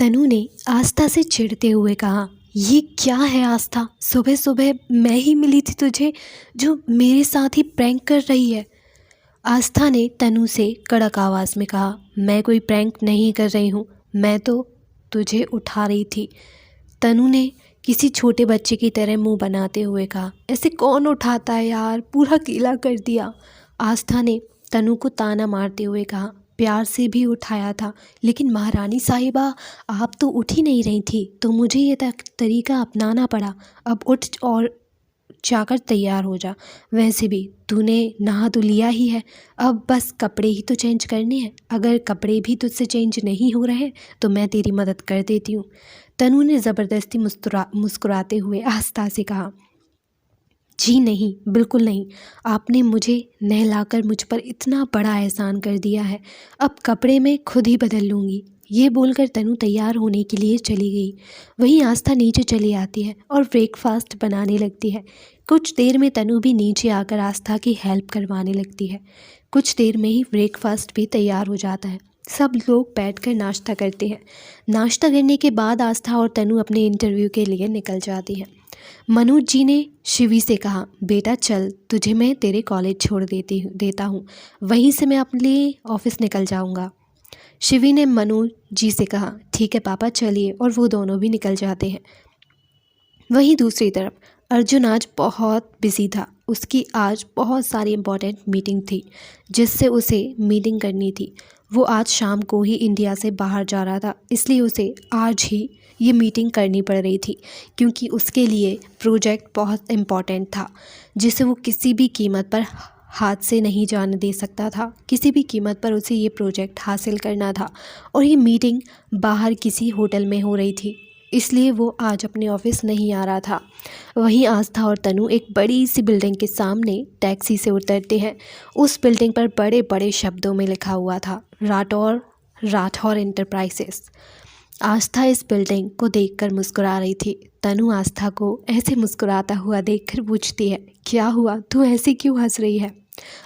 तनु ने आस्था से चिढ़ते हुए कहा, ये क्या है आस्था, सुबह सुबह मैं ही मिली थी तुझे जो मेरे साथ ही प्रैंक कर रही है। आस्था ने तनु से कड़क आवाज़ में कहा, मैं कोई प्रैंक नहीं कर रही हूँ, मैं तो तुझे उठा रही थी। तनु ने किसी छोटे बच्चे की तरह मुंह बनाते हुए कहा, ऐसे कौन उठाता है यार, पूरा गीला कर दिया। आस्था ने तनु को ताना मारते हुए कहा, प्यार से भी उठाया था, लेकिन महारानी साहिबा आप तो उठ ही नहीं रही थी, तो मुझे ये तरीका अपनाना पड़ा। अब उठ और जाकर तैयार हो जा। वैसे भी तूने नहा तो लिया ही है, अब बस कपड़े ही तो चेंज करने हैं। अगर कपड़े भी तुझसे चेंज नहीं हो रहे तो मैं तेरी मदद कर देती हूँ। तनु ने ज़बरदस्ती मुस्कुराते हुए आस्था से कहा, जी नहीं, बिल्कुल नहीं। आपने मुझे नहलाकर मुझ पर इतना बड़ा एहसान कर दिया है, अब कपड़े मैं खुद ही बदल लूँगी। ये बोलकर तनु तैयार होने के लिए चली गई। वहीं आस्था नीचे चली आती है और ब्रेकफास्ट बनाने लगती है। कुछ देर में तनु भी नीचे आकर आस्था की हेल्प करवाने लगती है। कुछ देर में ही ब्रेकफास्ट भी तैयार हो जाता है। सब लोग बैठकर नाश्ता करते हैं। नाश्ता करने के बाद आस्था और तनु अपने इंटरव्यू के लिए निकल जाती हैं। मनोज जी ने शिवी से कहा, बेटा चल, तुझे मैं तेरे कॉलेज छोड़ देता हूँ, वहीं से मैं अपने ऑफिस निकल जाऊँगा। शिवी ने मनोज जी से कहा, ठीक है पापा चलिए, और वो दोनों भी निकल जाते हैं। वहीं दूसरी तरफ अर्जुन आज बहुत बिजी था। उसकी आज बहुत सारी इम्पोर्टेंट मीटिंग थी जिससे उसे मीटिंग करनी थी। वो आज शाम को ही इंडिया से बाहर जा रहा था, इसलिए उसे आज ही ये मीटिंग करनी पड़ रही थी, क्योंकि उसके लिए प्रोजेक्ट बहुत इम्पोर्टेंट था जिसे वो किसी भी कीमत पर हाथ से नहीं जाने दे सकता था। किसी भी कीमत पर उसे ये प्रोजेक्ट हासिल करना था और ये मीटिंग बाहर किसी होटल में हो रही थी, इसलिए वो आज अपने ऑफिस नहीं आ रहा था। वहीं आस्था और तनु एक बड़ी सी बिल्डिंग के सामने टैक्सी से उतरते हैं। उस बिल्डिंग पर बड़े बड़े शब्दों में लिखा हुआ था, राठौर एंटरप्राइजेस। आस्था इस बिल्डिंग को देखकर मुस्कुरा रही थी। तनु आस्था को ऐसे मुस्कुराता हुआ देखकर पूछती है, क्या हुआ, तू ऐसे क्यों हंस रही है?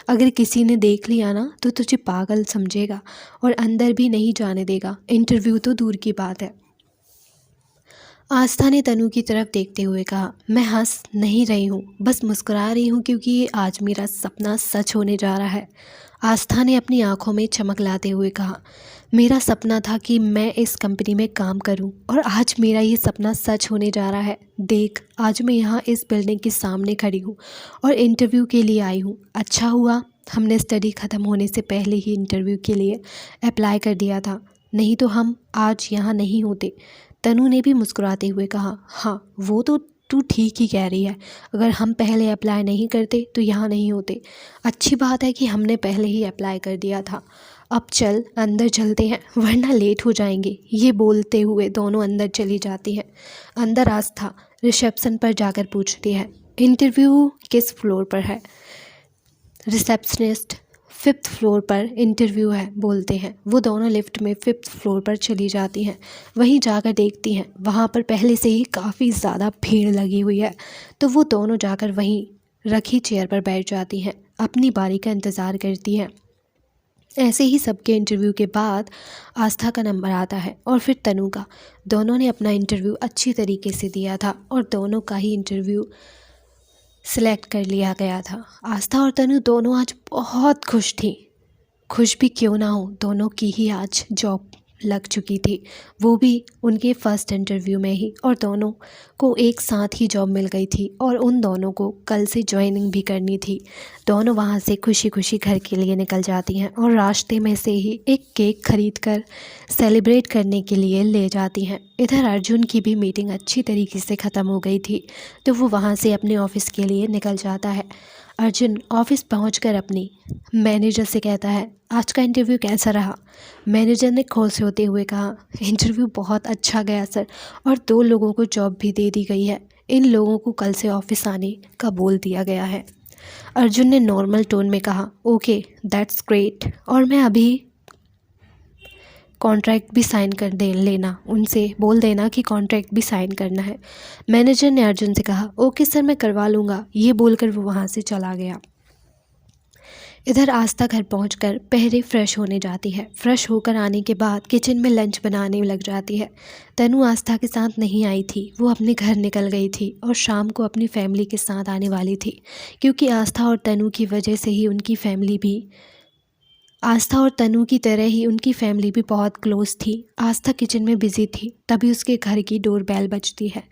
अगर किसी ने देख लिया ना तो तुझे पागल समझेगा और अंदर भी नहीं जाने देगा, इंटरव्यू तो दूर की बात है। आस्था ने तनु की तरफ देखते हुए कहा, मैं हंस नहीं रही हूँ, बस मुस्कुरा रही हूँ क्योंकि आज मेरा सपना सच होने जा रहा है। आस्था ने अपनी आंखों में चमक लाते हुए कहा, मेरा सपना था कि मैं इस कंपनी में काम करूं और आज मेरा ये सपना सच होने जा रहा है। देख, आज मैं यहाँ इस बिल्डिंग के सामने खड़ी हूँ और इंटरव्यू के लिए आई हूँ। अच्छा हुआ हमने स्टडी ख़त्म होने से पहले ही इंटरव्यू के लिए अप्लाई कर दिया था, नहीं तो हम आज यहाँ नहीं होते। तनु ने भी मुस्कुराते हुए कहा, हाँ वो तो तू ठीक ही कह रही है, अगर हम पहले अप्लाई नहीं करते तो यहाँ नहीं होते। अच्छी बात है कि हमने पहले ही अप्लाई कर दिया था। अब चल अंदर चलते हैं वरना लेट हो जाएंगे। ये बोलते हुए दोनों अंदर चली जाती हैं। अंदर आस्था रिसेप्शन पर जाकर पूछती है, इंटरव्यू किस फ्लोर पर है? रिसेप्शनिस्ट, 5th फ्लोर पर इंटरव्यू है बोलते हैं। वो दोनों लिफ्ट में 5th फ्लोर पर चली जाती हैं। वहीं जाकर देखती हैं वहाँ पर पहले से ही काफ़ी ज़्यादा भीड़ लगी हुई है, तो वो दोनों जाकर वहीं रखी चेयर पर बैठ जाती हैं, अपनी बारी का इंतज़ार करती हैं। ऐसे ही सबके इंटरव्यू के बाद आस्था का नंबर आता है और फिर तनु का। दोनों ने अपना इंटरव्यू अच्छी तरीके से दिया था और दोनों का ही इंटरव्यू सिलेक्ट कर लिया गया था। आस्था और तनु दोनों आज बहुत खुश थी। खुश भी क्यों ना हो, दोनों की ही आज जॉब लग चुकी थी, वो भी उनके फर्स्ट इंटरव्यू में ही, और दोनों को एक साथ ही जॉब मिल गई थी और उन दोनों को कल से ज्वाइनिंग भी करनी थी। दोनों वहाँ से खुशी खुशी घर के लिए निकल जाती हैं और रास्ते में से ही एक केक खरीद कर सेलिब्रेट करने के लिए ले जाती हैं। इधर अर्जुन की भी मीटिंग अच्छी तरीके से ख़त्म हो गई थी, तो वो वहाँ से अपने ऑफिस के लिए निकल जाता है। अर्जुन ऑफिस पहुंचकर अपनी मैनेजर से कहता है, आज का इंटरव्यू कैसा रहा? मैनेजर ने खुश होते हुए कहा, इंटरव्यू बहुत अच्छा गया सर, और 2 लोगों को जॉब भी दे दी गई है। इन लोगों को कल से ऑफिस आने का बोल दिया गया है। अर्जुन ने नॉर्मल टोन में कहा, ओके दैट्स ग्रेट, और मैं अभी कॉन्ट्रैक्ट भी साइन कर लेना, उनसे बोल देना कि कॉन्ट्रैक्ट भी साइन करना है। मैनेजर ने अर्जुन से कहा, ओके सर मैं करवा लूँगा। ये बोलकर वो वहाँ से चला गया। इधर आस्था घर पहुंचकर पहले फ्रेश होने जाती है। फ्रेश होकर आने के बाद किचन में लंच बनाने लग जाती है। तनु आस्था के साथ नहीं आई थी, वो अपने घर निकल गई थी और शाम को अपनी फैमिली के साथ आने वाली थी, क्योंकि आस्था और तनु की वजह से ही आस्था और तनु की तरह ही उनकी फैमिली भी बहुत क्लोज थी। आस्था किचन में बिजी थी, तभी उसके घर की डोर बेल बजती है।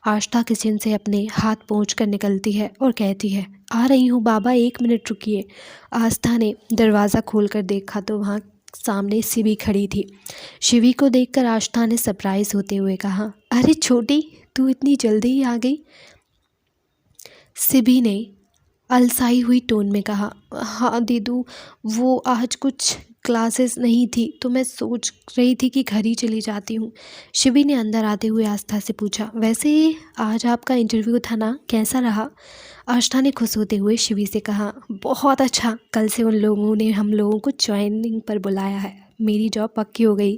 आस्था किचन से अपने हाथ पोंछ कर निकलती है और कहती है, आ रही हूँ बाबा, 1 मिनट रुकिए। आस्था ने दरवाज़ा खोलकर देखा तो वहाँ सामने शिवी खड़ी थी। शिवी को देखकर आस्था ने सरप्राइज होते हुए कहा, अरे छोटी, तू इतनी जल्दी ही आ गई। शिवी ने अलसाई हुई टोन में कहा, हाँ दीदू, वो आज कुछ क्लासेस नहीं थी तो मैं सोच रही थी कि घर ही चली जाती हूँ। शिवी ने अंदर आते हुए आस्था से पूछा, वैसे आज आपका इंटरव्यू था ना, कैसा रहा? आस्था ने खुश होते हुए शिवी से कहा, बहुत अच्छा, कल से उन लोगों ने हम लोगों को ज्वाइनिंग पर बुलाया है, मेरी जॉब पक्की हो गई।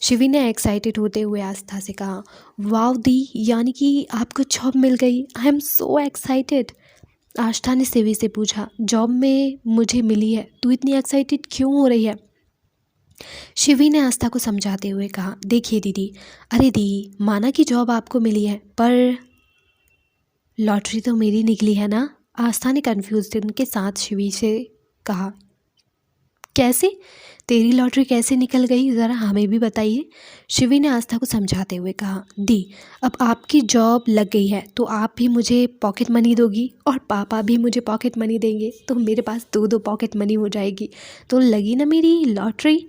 शिवी ने एक्साइटेड होते हुए आस्था से कहा, वाव दी, यानी कि आपको जॉब मिल गई, आई एम सो एक्साइटेड। आस्था ने शिवी से पूछा, जॉब में मुझे मिली है, तू इतनी एक्साइटेड क्यों हो रही है? शिवी ने आस्था को समझाते हुए कहा, देखिए दीदी, अरे दी, माना कि जॉब आपको मिली है, पर लॉटरी तो मेरी निकली है ना। आस्था ने कन्फ्यूजन के साथ शिवी से कहा, कैसे? तेरी लॉटरी कैसे निकल गई, ज़रा हमें भी बताइए। शिवी ने आस्था को समझाते हुए कहा, दी, अब आपकी जॉब लग गई है तो आप भी मुझे पॉकेट मनी दोगी और पापा भी मुझे पॉकेट मनी देंगे, तो मेरे पास दो पॉकेट मनी हो जाएगी, तो लगी ना मेरी लॉटरी।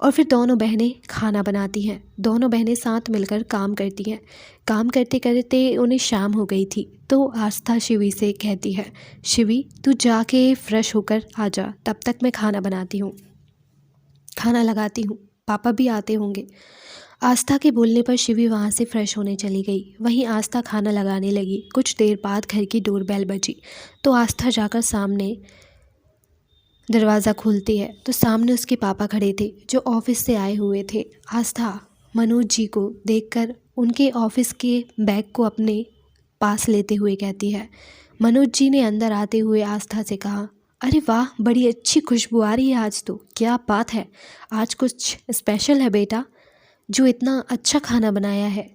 और फिर दोनों बहनें खाना बनाती हैं, दोनों बहनें साथ मिलकर काम करती हैं। काम करते करते उन्हें शाम हो गई थी तो आस्था शिवी से कहती है, शिवी, तू जाके फ्रेश होकर आ जा, तब तक मैं खाना बनाती हूँ, खाना लगाती हूँ, पापा भी आते होंगे। आस्था के बोलने पर शिवी वहाँ से फ्रेश होने चली गई। वहीं आस्था खाना लगाने लगी। कुछ देर बाद घर की डोरबेल बजी तो आस्था जाकर सामने दरवाज़ा खोलती है तो सामने उसके पापा खड़े थे जो ऑफिस से आए हुए थे। आस्था मनोज जी को देखकर उनके ऑफिस के बैग को अपने पास लेते हुए कहती है। मनोज जी ने अंदर आते हुए आस्था से कहा, अरे वाह, बड़ी अच्छी खुशबू आ रही है आज तो, क्या बात है, आज कुछ स्पेशल है बेटा, जो इतना अच्छा खाना बनाया है।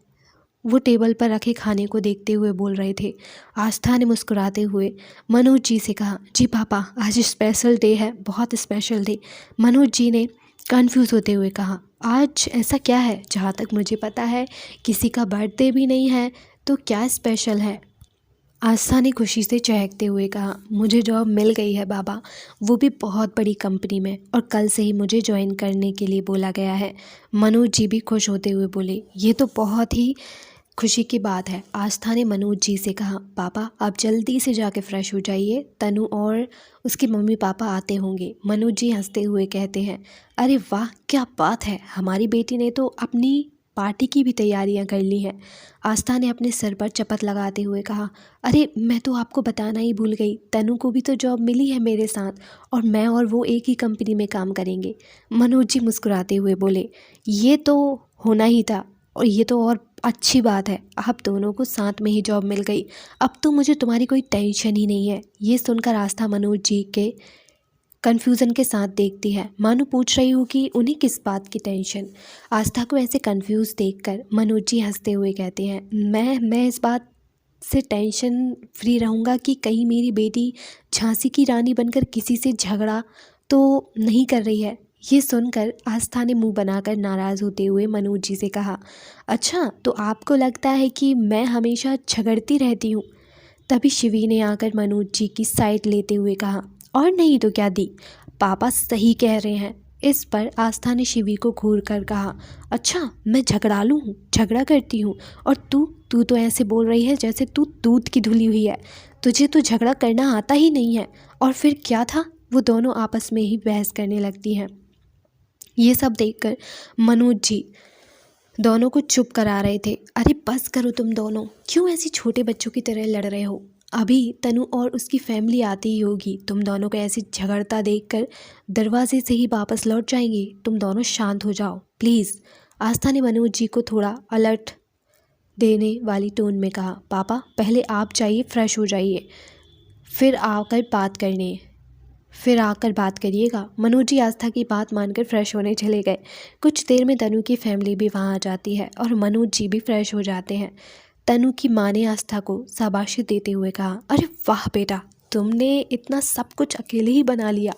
वो टेबल पर रखे खाने को देखते हुए बोल रहे थे। आस्था ने मुस्कुराते हुए मनोज जी से कहा, जी पापा, आज स्पेशल डे है, बहुत स्पेशल डे। मनोज जी ने कंफ्यूज होते हुए कहा, आज ऐसा क्या है? जहाँ तक मुझे पता है किसी का बर्थडे भी नहीं है, तो क्या स्पेशल है? आस्था ने खुशी से चहकते हुए कहा, मुझे जॉब मिल गई है बाबा, वो भी बहुत बड़ी कंपनी में, और कल से ही मुझे ज्वाइन करने के लिए बोला गया है। मनोज जी भी खुश होते हुए बोले, ये तो बहुत ही खुशी की बात है। आस्था ने मनोज जी से कहा, पापा आप जल्दी से जाके फ्रेश हो जाइए, तनु और उसके मम्मी पापा आते होंगे। मनोज जी हंसते हुए कहते हैं, अरे वाह, क्या बात है, हमारी बेटी ने तो अपनी पार्टी की भी तैयारियां कर ली हैं। आस्था ने अपने सर पर चपत लगाते हुए कहा, अरे मैं तो आपको बताना ही भूल गई, तनु को भी तो जॉब मिली है मेरे साथ, और मैं और वो एक ही कंपनी में काम करेंगे। मनोज जी मुस्कुराते हुए बोले, ये तो होना ही था, और ये तो और अच्छी बात है, आप दोनों को साथ में ही जॉब मिल गई, अब तो मुझे तुम्हारी कोई टेंशन ही नहीं है। ये सुनकर आस्था मनोज जी के कन्फ्यूज़न के साथ देखती है, मानो पूछ रही हो कि उन्हें किस बात की टेंशन। आस्था को ऐसे कंफ्यूज देखकर मनोज जी हंसते हुए कहते हैं, मैं इस बात से टेंशन फ्री रहूँगा कि कहीं मेरी बेटी झांसी की रानी बनकर किसी से झगड़ा तो नहीं कर रही है। ये सुनकर आस्था ने मुंह बनाकर नाराज़ होते हुए मनोज जी से कहा, अच्छा तो आपको लगता है कि मैं हमेशा झगड़ती रहती हूँ? तभी शिवी ने आकर मनोज जी की साइड लेते हुए कहा, और नहीं तो क्या दी, पापा सही कह रहे हैं। इस पर आस्था ने शिवी को घूर कर कहा, अच्छा मैं झगड़ालू हूँ, झगड़ा करती हूँ, और तू तो ऐसे बोल रही है जैसे तू दूध की धुली हुई है, तुझे तो झगड़ा करना आता ही नहीं है। और फिर क्या था? वो दोनों आपस में ही बहस करने लगती हैं। ये सब देखकर मनोज जी दोनों को चुप करा रहे थे। अरे बस करो तुम दोनों, क्यों ऐसी छोटे बच्चों की तरह लड़ रहे हो? अभी तनु और उसकी फैमिली आती ही होगी, तुम दोनों को ऐसे झगड़ता देखकर दरवाजे से ही वापस लौट जाएंगे। तुम दोनों शांत हो जाओ प्लीज़। आस्था ने मनोज जी को थोड़ा अलर्ट देने वाली टोन में कहा, पापा पहले आप जाइए, फ्रेश हो जाइए, फिर आकर बात करने। फिर आकर बात करिएगा। मनोज जी आस्था की बात मानकर फ्रेश होने चले गए। कुछ देर में तनु की फैमिली भी वहाँ आ जाती है और मनोज जी भी फ्रेश हो जाते हैं। तनु की माँ ने आस्था को शाबाशी देते हुए कहा, अरे वाह बेटा, तुमने इतना सब कुछ अकेले ही बना लिया।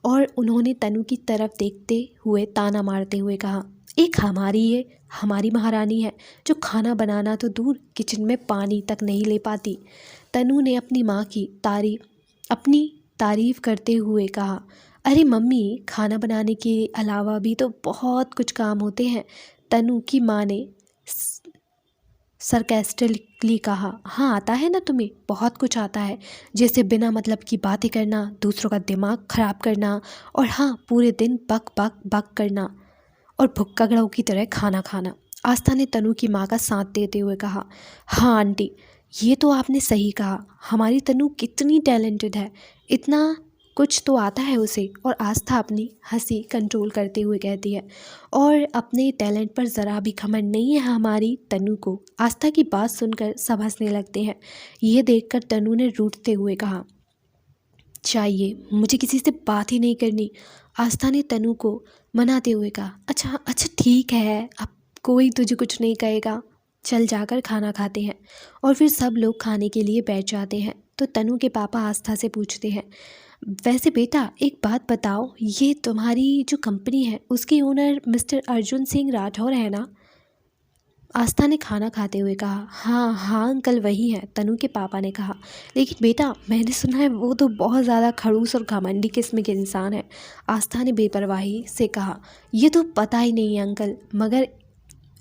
और उन्होंने तनु की तरफ देखते हुए ताना मारते हुए कहा, एक हमारी महारानी है जो खाना बनाना तो दूर किचन में पानी तक नहीं ले पाती। तनु ने अपनी माँ की तारीफ करते हुए कहा, अरे मम्मी, खाना बनाने के अलावा भी तो बहुत कुछ काम होते हैं। तनु की माँ ने सरकास्टिकली कहा, हाँ आता है ना तुम्हें, बहुत कुछ आता है, जैसे बिना मतलब की बातें करना, दूसरों का दिमाग खराब करना, और हाँ पूरे दिन बक बक बक करना और भुक्कड़ों की तरह खाना खाना। आस्था ने तनु की माँ का साथ देते हुए कहा, हाँ आंटी, ये तो आपने सही कहा, हमारी तनु कितनी टैलेंटेड है, इतना कुछ तो आता है उसे। और आस्था अपनी हंसी कंट्रोल करते हुए कहती है, और अपने टैलेंट पर ज़रा भी घमंड नहीं है हमारी तनु को। आस्था की बात सुनकर सब हंसने लगते हैं। ये देखकर तनु ने रूठते हुए कहा, चाहिए मुझे किसी से बात ही नहीं करनी। आस्था ने तनु को मनाते हुए कहा, अच्छा अच्छा ठीक है, अब कोई तुझे कुछ नहीं कहेगा, चल जाकर खाना खाते हैं। और फिर सब लोग खाने के लिए बैठ जाते हैं। तो तनु के पापा आस्था से पूछते हैं, वैसे बेटा एक बात बताओ, ये तुम्हारी जो कंपनी है उसके ओनर मिस्टर अर्जुन सिंह राठौर है ना? आस्था ने खाना खाते हुए कहा, हाँ हाँ अंकल वही है। तनु के पापा ने कहा, लेकिन बेटा मैंने सुना है वो तो बहुत ज़्यादा खड़ूस और घमंडी किस्म के इंसान है। आस्था ने बेपरवाही से कहा, ये तो पता ही नहीं है अंकल, मगर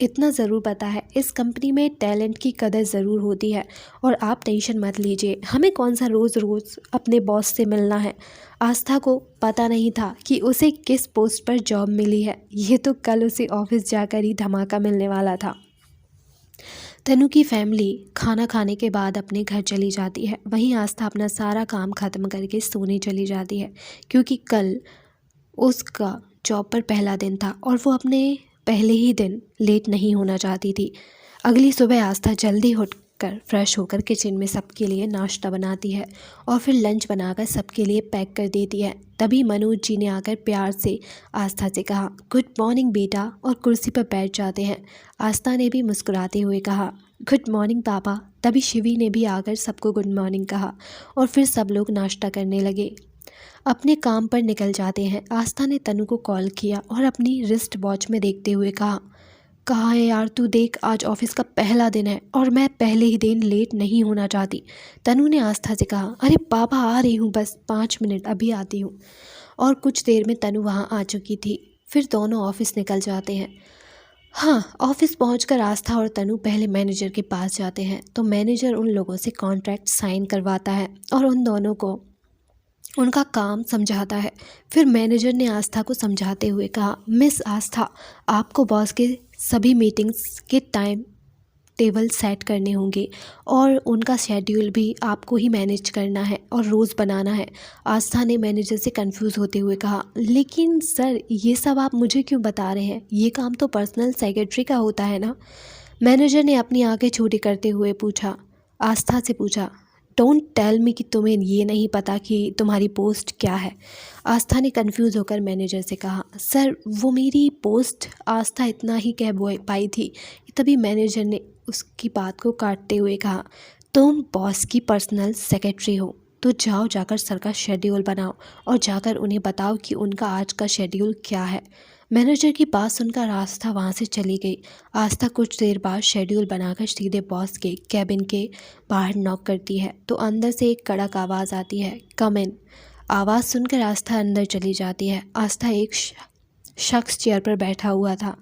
इतना ज़रूर पता है इस कंपनी में टैलेंट की कदर ज़रूर होती है। और आप टेंशन मत लीजिए, हमें कौन सा रोज़ रोज़ अपने बॉस से मिलना है। आस्था को पता नहीं था कि उसे किस पोस्ट पर जॉब मिली है, ये तो कल उसे ऑफिस जाकर ही धमाका मिलने वाला था। तनु की फैमिली खाना खाने के बाद अपने घर चली जाती है। वहीं आस्था अपना सारा काम ख़त्म करके सोने चली जाती है, क्योंकि कल उसका जॉब पर पहला दिन था और वो अपने पहले ही दिन लेट नहीं होना चाहती थी। अगली सुबह आस्था जल्दी उठकर फ्रेश होकर किचन में सबके लिए नाश्ता बनाती है और फिर लंच बनाकर सबके लिए पैक कर देती है। तभी मनोज जी ने आकर प्यार से आस्था से कहा, गुड मॉर्निंग बेटा, और कुर्सी पर बैठ जाते हैं। आस्था ने भी मुस्कुराते हुए कहा, गुड मॉर्निंग पापा। तभी शिवी ने भी आकर सबको गुड मॉर्निंग कहा और फिर सब लोग नाश्ता करने लगे, अपने काम पर निकल जाते हैं। आस्था ने तनु को कॉल किया और अपनी रिस्ट वॉच में देखते हुए कहा, कहाँ है यार तू, देख आज ऑफिस का पहला दिन है और मैं पहले ही दिन लेट नहीं होना चाहती। तनु ने आस्था से कहा, अरे पापा आ रही हूँ, बस 5 मिनट अभी आती हूँ। और कुछ देर में तनु वहाँ आ चुकी थी। फिर दोनों ऑफिस निकल जाते हैं। हाँ, ऑफिस पहुंचकर आस्था और तनु पहले मैनेजर के पास जाते हैं। तो मैनेजर उन लोगों से कॉन्ट्रैक्ट साइन करवाता है और उन दोनों को उनका काम समझाता है। फिर मैनेजर ने आस्था को समझाते हुए कहा, मिस आस्था, आपको बॉस के सभी मीटिंग्स के टाइम टेबल सेट करने होंगे और उनका शेड्यूल भी आपको ही मैनेज करना है और रोज़ बनाना है। आस्था ने मैनेजर से कंफ्यूज होते हुए कहा, लेकिन सर ये सब आप मुझे क्यों बता रहे हैं, ये काम तो पर्सनल सेक्रेटरी का होता है ना। मैनेजर ने अपनी आंखें छोटी करते हुए आस्था से पूछा, डोंट टेल मी कि तुम्हें ये नहीं पता कि तुम्हारी पोस्ट क्या है। आस्था ने कंफ्यूज होकर मैनेजर से कहा, सर वो मेरी पोस्ट, आस्था इतना ही कह पाई थी। तभी मैनेजर ने उसकी बात को काटते हुए कहा, तुम बॉस की पर्सनल सेक्रेटरी हो तो जाओ, जाकर सर का शेड्यूल बनाओ और जाकर उन्हें बताओ कि उनका आज का शेड्यूल क्या है। मैनेजर की बात सुनकर आस्था वहाँ से चली गई। आस्था कुछ देर बाद शेड्यूल बनाकर सीधे बॉस के कैबिन के बाहर नॉक करती है तो अंदर से एक कड़क आवाज़ आती है, कम इन। आवाज़ सुनकर आस्था अंदर चली जाती है। आस्था एक शख्स चेयर पर बैठा हुआ था।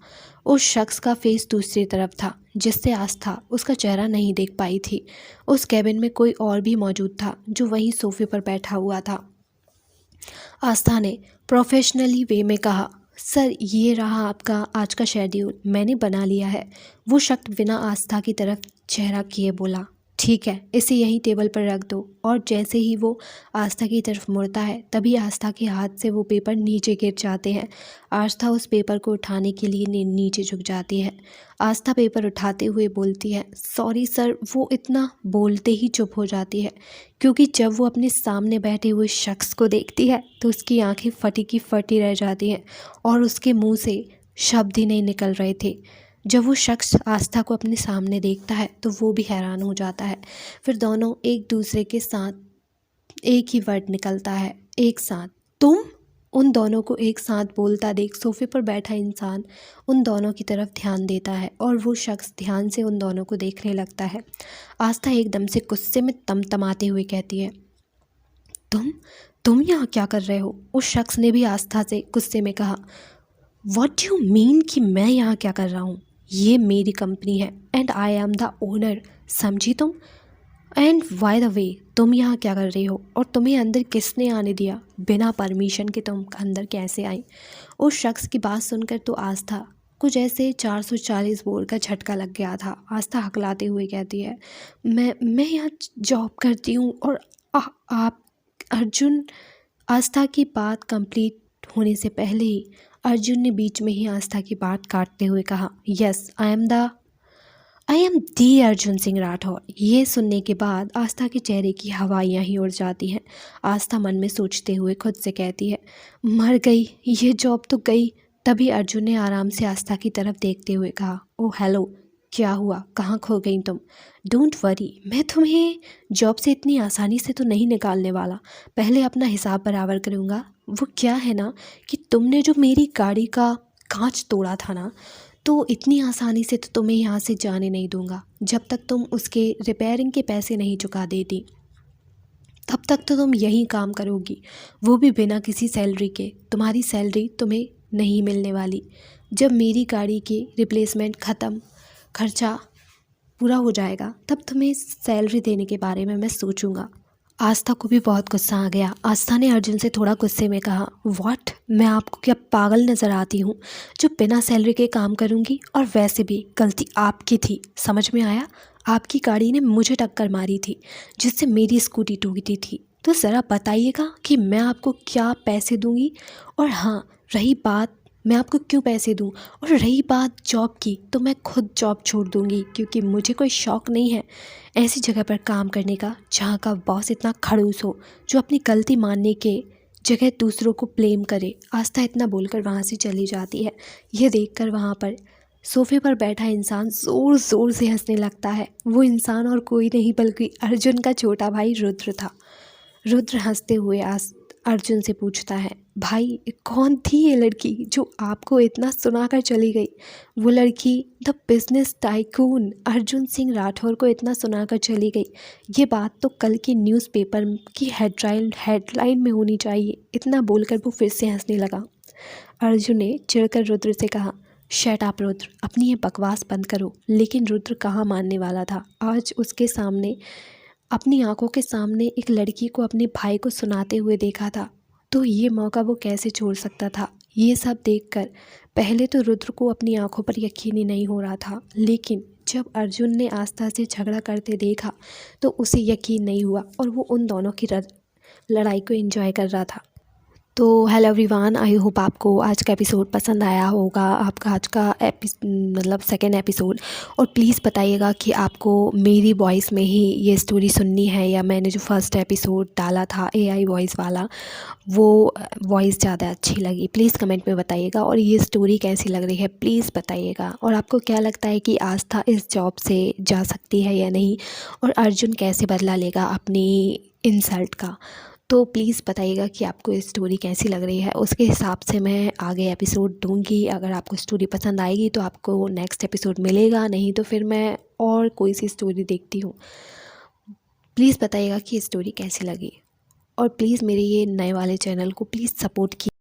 उस शख्स का फेस दूसरी तरफ था, जिससे आस्था उसका चेहरा नहीं देख पाई थी। उस कैबिन में कोई और भी मौजूद था जो वहीं सोफे पर बैठा हुआ था। आस्था ने प्रोफेशनली वे में कहा, सर ये रहा आपका आज का शेड्यूल, मैंने बना लिया है। वो शख्स बिना आस्था की तरफ चेहरा किए बोला, ठीक है, इसे यहीं टेबल पर रख दो। और जैसे ही वो आस्था की तरफ मुड़ता है तभी आस्था के हाथ से वो पेपर नीचे गिर जाते हैं। आस्था उस पेपर को उठाने के लिए नीचे झुक जाती है। आस्था पेपर उठाते हुए बोलती है, सॉरी सर। वो इतना बोलते ही चुप हो जाती है, क्योंकि जब वो अपने सामने बैठे हुए शख्स को देखती है तो उसकी आंखें फटी की फटी रह जाती हैं और उसके मुंह से शब्द ही नहीं निकल रहे थे। जब वो शख्स आस्था को अपने सामने देखता है तो वो भी हैरान हो जाता है। फिर दोनों एक दूसरे के साथ एक ही वर्ड निकलता है, एक साथ, तुम। उन दोनों को एक साथ बोलता देख सोफे पर बैठा इंसान उन दोनों की तरफ ध्यान देता है और वो शख्स ध्यान से उन दोनों को देखने लगता है। आस्था एकदम से गुस्से में तमतमाते हुए कहती है, तुम यहाँ क्या कर रहे हो? उस शख्स ने भी आस्था से गुस्से में कहा, व्हाट डू यू मीन कि मैं यहाँ क्या कर रहा हूँ? ये मेरी कंपनी है and I am the owner, समझी तुम? एंड बाय द वे, तुम यहाँ क्या कर रही हो और तुम्हें अंदर किसने आने दिया? बिना परमिशन के तुम अंदर कैसे आई? उस शख्स की बात सुनकर तो आस्था कुछ ऐसे 440 बोर का झटका लग गया था। आस्था हकलाते हुए कहती है, मैं यहाँ जॉब करती हूँ और आप अर्जुन। आस्था की बात कंप्लीट होने से पहले ही अर्जुन ने बीच में ही आस्था की बात काटते हुए कहा, yes I am the Arjun Singh Rathore. ये सुनने के बाद आस्था के चेहरे की हवाइयाँ ही उड़ जाती हैं। आस्था मन में सोचते हुए खुद से कहती है, मर गई, ये जॉब तो गई। तभी अर्जुन ने आराम से आस्था की तरफ देखते हुए कहा, ओह हेलो, क्या हुआ, कहाँ खो गई तुम? डोंट वरी, मैं तुम्हें जॉब से इतनी आसानी से तो नहीं निकालने वाला। पहले अपना हिसाब बराबर करूँगा। वो क्या है ना कि तुमने जो मेरी गाड़ी का कांच तोड़ा था ना, तो इतनी आसानी से तो तुम्हें यहाँ से जाने नहीं दूंगा। जब तक तुम उसके रिपेयरिंग के पैसे नहीं चुका देती तब तक तो तुम यहीं काम करोगी, वो भी बिना किसी सैलरी के। तुम्हारी सैलरी तुम्हें नहीं मिलने वाली। जब मेरी गाड़ी के रिप्लेसमेंट खर्चा पूरा हो जाएगा तब तुम्हें सैलरी देने के बारे में मैं सोचूंगा। आस्था को भी बहुत गुस्सा आ गया। आस्था ने अर्जुन से थोड़ा गुस्से में कहा, व्हाट, मैं आपको क्या पागल नज़र आती हूँ जो बिना सैलरी के काम करूँगी? और वैसे भी गलती आपकी थी, समझ में आया? आपकी गाड़ी ने मुझे टक्कर मारी थी जिससे मेरी स्कूटी टूटी थी। तो ज़रा बताइएगा कि मैं आपको क्या पैसे दूँगी? और हाँ, रही बात मैं आपको क्यों पैसे दूं, और रही बात जॉब की, तो मैं खुद जॉब छोड़ दूंगी, क्योंकि मुझे कोई शौक़ नहीं है ऐसी जगह पर काम करने का जहां का बॉस इतना खड़ूस हो, जो अपनी गलती मानने के जगह दूसरों को ब्लेम करे। आस्था इतना बोलकर वहां से चली जाती है। यह देखकर वहां पर सोफे पर बैठा इंसान ज़ोर ज़ोर से हंसने लगता है। वो इंसान और कोई नहीं बल्कि अर्जुन का छोटा भाई रुद्र था। रुद्र हंसते हुए अर्जुन से पूछता है, भाई कौन थी ये लड़की जो आपको इतना सुनाकर चली गई? वो लड़की the business tycoon Arjun Singh Rathore को इतना सुनाकर चली गई। ये बात तो कल के न्यूज़पेपर की हेडलाइन में होनी चाहिए। इतना बोलकर वो फिर से हंसने लगा। अर्जुन ने चिढ़कर रुद्र से कहा, शट अप रुद्र, अपनी ये बकवास बंद करो। लेकिन रुद्र कहाँ मानने वाला था। आज उसके सामने अपनी आंखों के सामने एक लड़की को अपने भाई को सुनाते हुए देखा था, तो ये मौका वो कैसे छोड़ सकता था? ये सब देखकर पहले तो रुद्र को अपनी आंखों पर यकीन ही नहीं हो रहा था, लेकिन जब अर्जुन ने आस्था से झगड़ा करते देखा तो उसे यकीन नहीं हुआ और वो उन दोनों की लड़ाई को एंजॉय कर रहा था। तो हेलो एवरीवन, आई होप आपको आज का एपिसोड पसंद आया होगा। आपका आज का मतलब सेकेंड एपिसोड। और प्लीज़ बताइएगा कि आपको मेरी वॉइस में ही ये स्टोरी सुननी है या मैंने जो फर्स्ट एपिसोड डाला था AI वॉइस वाला, वो वॉइस ज़्यादा अच्छी लगी। प्लीज़ कमेंट में बताइएगा। और ये स्टोरी कैसी लग रही है प्लीज़ बताइएगा। और आपको क्या लगता है कि आस्था इस जॉब से जा सकती है या नहीं, और अर्जुन कैसे बदला लेगा अपनी इंसल्ट का? तो प्लीज़ बताइएगा कि आपको ये स्टोरी कैसी लग रही है। उसके हिसाब से मैं आगे एपिसोड दूंगी। अगर आपको स्टोरी पसंद आएगी तो आपको नेक्स्ट एपिसोड मिलेगा, नहीं तो फिर मैं और कोई सी स्टोरी देखती हूँ। प्लीज़ बताइएगा कि ये स्टोरी कैसी लगी। और प्लीज़ मेरे ये नए वाले चैनल को प्लीज़ सपोर्ट कीजिए।